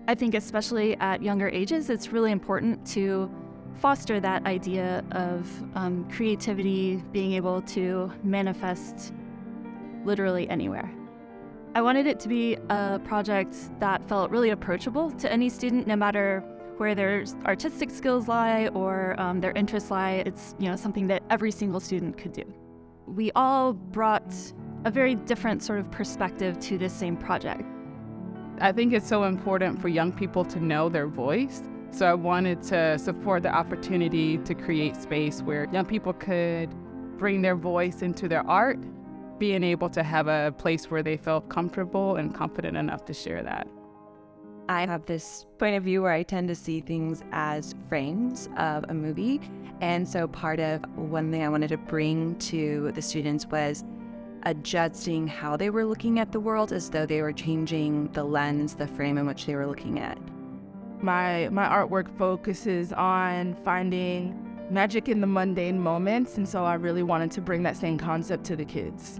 I think especially at younger ages, it's really important to foster that idea of creativity being able to manifest literally anywhere. I wanted it to be a project that felt really approachable to any student, no matter where their artistic skills lie or their interests lie. It's something that every single student could do. We all brought a very different sort of perspective to this same project. I think it's so important for young people to know their voice. So I wanted to support the opportunity to create space where young people could bring their voice into their art, being able to have a place where they felt comfortable and confident enough to share that. I have this point of view where I tend to see things as frames of a movie. And so part of one thing I wanted to bring to the students was adjusting how they were looking at the world as though they were changing the lens, the frame in which they were looking at. My artwork focuses on finding magic in the mundane moments, and so I really wanted to bring that same concept to the kids.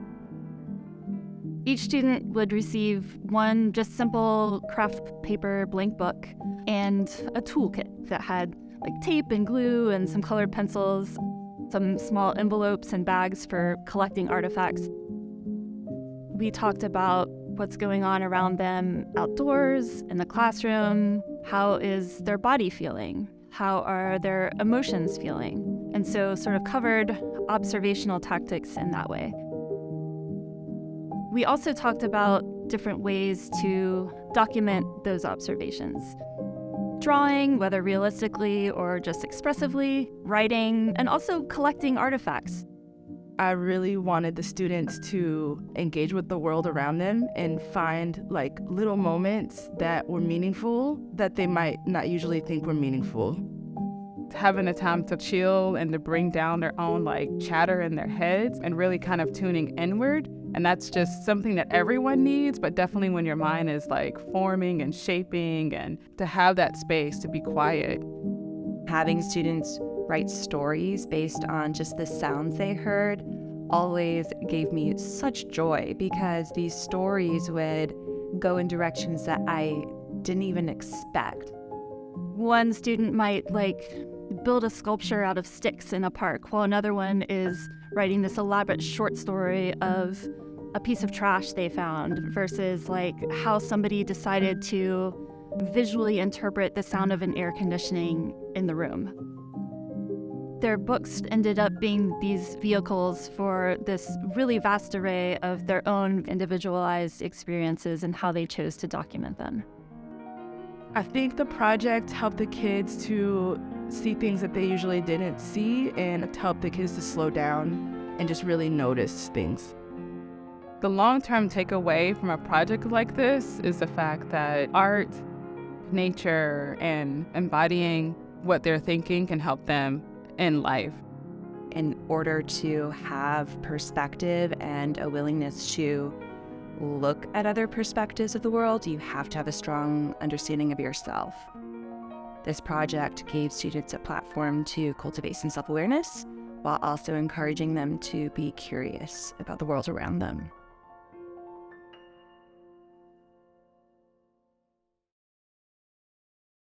Each student would receive one just simple craft paper blank book and a toolkit that had tape and glue and some colored pencils, some small envelopes and bags for collecting artifacts. We talked about what's going on around them outdoors, in the classroom. How is their body feeling? How are their emotions feeling? And so sort of covered observational tactics in that way. We also talked about different ways to document those observations. Drawing, whether realistically or just expressively, writing, and also collecting artifacts. I really wanted the students to engage with the world around them and find little moments that were meaningful that they might not usually think were meaningful. Having a time to chill and to bring down their own chatter in their heads and really kind of tuning inward. And that's just something that everyone needs, but definitely when your mind is forming and shaping, and to have that space to be quiet. Having students write stories based on just the sounds they heard always gave me such joy, because these stories would go in directions that I didn't even expect. One student might build a sculpture out of sticks in a park, while another one is writing this elaborate short story of a piece of trash they found, versus how somebody decided to visually interpret the sound of an air conditioning in the room. Their books ended up being these vehicles for this really vast array of their own individualized experiences and how they chose to document them. I think the project helped the kids to see things that they usually didn't see, and helped the kids to slow down and just really notice things. The long-term takeaway from a project like this is the fact that art, nature, and embodying what they're thinking can help them in life. In order to have perspective and a willingness to look at other perspectives of the world, you have to have a strong understanding of yourself. This project gave students a platform to cultivate some self-awareness, while also encouraging them to be curious about the world around them.